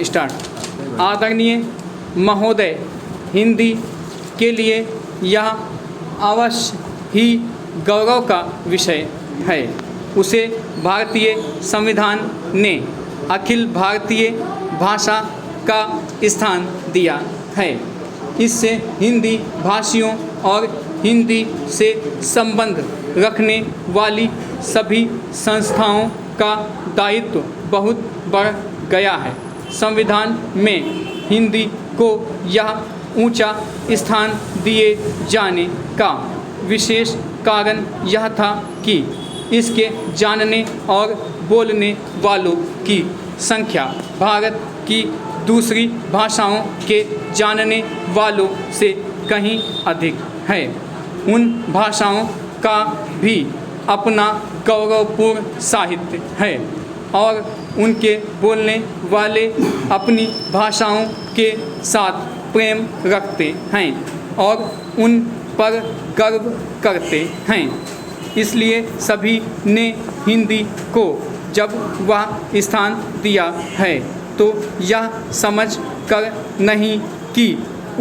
Start. आदरणीय महोदय, हिंदी के लिए यह अवश्य ही गौरव का विषय है। उसे भारतीय संविधान ने अखिल भारतीय भाषा का स्थान दिया है। इससे हिंदी भाषियों और हिंदी से संबंध रखने वाली सभी संस्थाओं का दायित्व बहुत बढ़ गया है। संविधान में हिंदी को यह ऊंचा स्थान दिए जाने का विशेष कारण यह था कि इसके जानने और बोलने वालों की संख्या भारत की दूसरी भाषाओं के जानने वालों से कहीं अधिक है। उन भाषाओं का भी अपना गौरवपूर्ण साहित्य है और उनके बोलने वाले अपनी भाषाओं के साथ प्रेम रखते हैं और उन पर गर्व करते हैं। इसलिए सभी ने हिंदी को जब वह स्थान दिया है तो यह समझ कर नहीं कि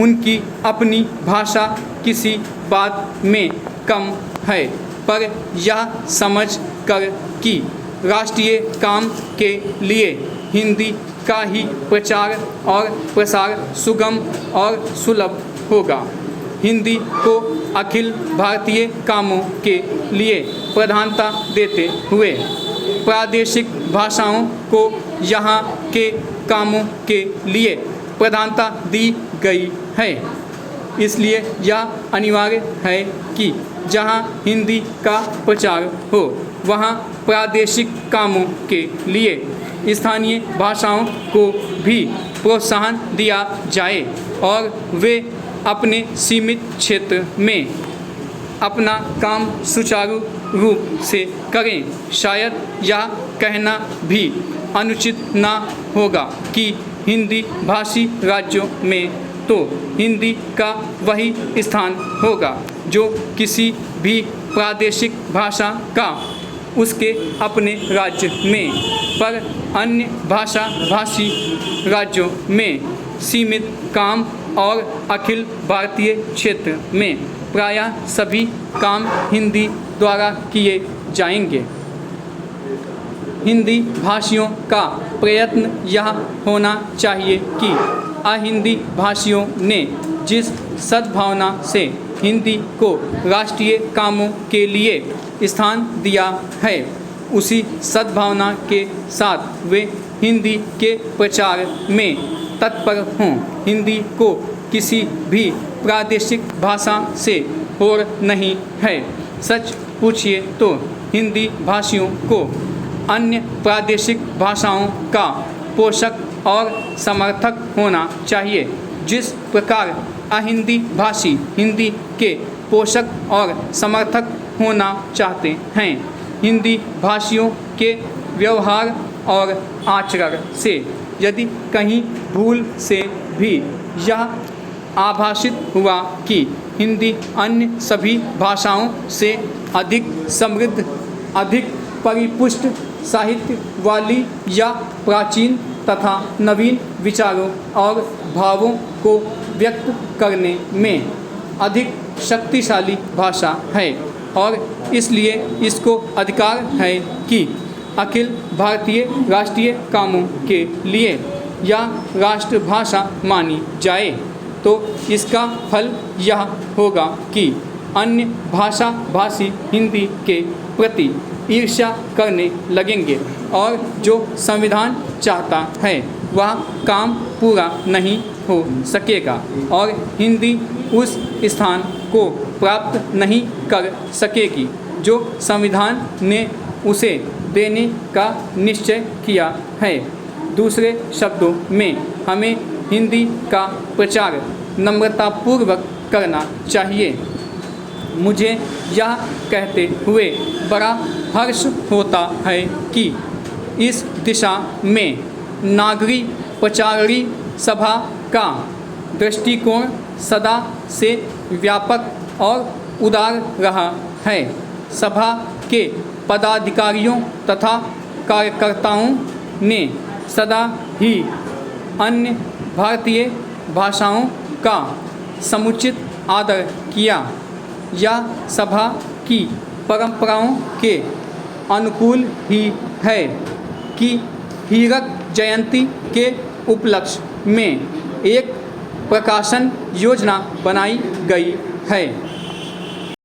उनकी अपनी भाषा किसी बात में कम है, पर यह समझ कर कि राष्ट्रीय काम के लिए हिंदी का ही प्रचार और प्रसार सुगम और सुलभ होगा। हिंदी को अखिल भारतीय कामों के लिए प्रधानता देते हुए प्रादेशिक भाषाओं को यहाँ के कामों के लिए प्रधानता दी गई है। इसलिए यह अनिवार्य है कि जहाँ हिंदी का प्रचार हो वहाँ प्रादेशिक कामों के लिए स्थानीय भाषाओं को भी प्रोत्साहन दिया जाए और वे अपने सीमित क्षेत्र में अपना काम सुचारू रूप से करें। शायद यह कहना भी अनुचित न होगा कि हिंदी भाषी राज्यों में तो हिंदी का वही स्थान होगा जो किसी भी प्रादेशिक भाषा का उसके अपने राज्य में, पर अन्य भाषा भाषी राज्यों में सीमित काम और अखिल भारतीय क्षेत्र में प्रायः सभी काम हिंदी द्वारा किए जाएंगे। हिंदी भाषियों का प्रयत्न यह होना चाहिए कि अहिंदी भाषियों ने जिस सद्भावना से हिंदी को राष्ट्रीय कामों के लिए स्थान दिया है, उसी सद्भावना के साथ वे हिंदी के प्रचार में तत्पर हों। हिंदी को किसी भी प्रादेशिक भाषा से होड़ नहीं है। सच पूछिए तो हिंदी भाषियों को अन्य प्रादेशिक भाषाओं का पोषक और समर्थक होना चाहिए। जिस प्रकार अहिंदी भाषी हिंदी के पोषक और समर्थक होना चाहते हैं, हिंदी भाषियों के व्यवहार और आचरण से यदि कहीं भूल से भी यह आभासित हुआ कि हिंदी अन्य सभी भाषाओं से अधिक समृद्ध, अधिक परिपुष्ट साहित्य वाली या प्राचीन तथा नवीन विचारों और भावों को व्यक्त करने में अधिक शक्तिशाली भाषा है और इसलिए इसको अधिकार है कि अखिल भारतीय राष्ट्रीय कामों के लिए या राष्ट्रभाषा मानी जाए, तो इसका फल यह होगा कि अन्य भाषा भाषी हिंदी के प्रति ईर्ष्या करने लगेंगे और जो संविधान चाहता है वह काम पूरा नहीं हो सकेगा और हिंदी उस स्थान को प्राप्त नहीं कर सकेगी जो संविधान ने उसे देने का निश्चय किया है। दूसरे शब्दों में हमें हिंदी का प्रचार नम्रतापूर्वक करना चाहिए। मुझे यह कहते हुए बड़ा हर्ष होता है कि इस दिशा में नागरी प्रचारी सभा का दृष्टिकोण सदा से व्यापक और उदार रहा है। सभा के पदाधिकारियों तथा कार्यकर्ताओं ने सदा ही अन्य भारतीय भाषाओं का समुचित आदर किया। यह सभा की परंपराओं के अनुकूल ही है कि हीरक जयंती के उपलक्ष्य में एक प्रकाशन योजना बनाई गई है।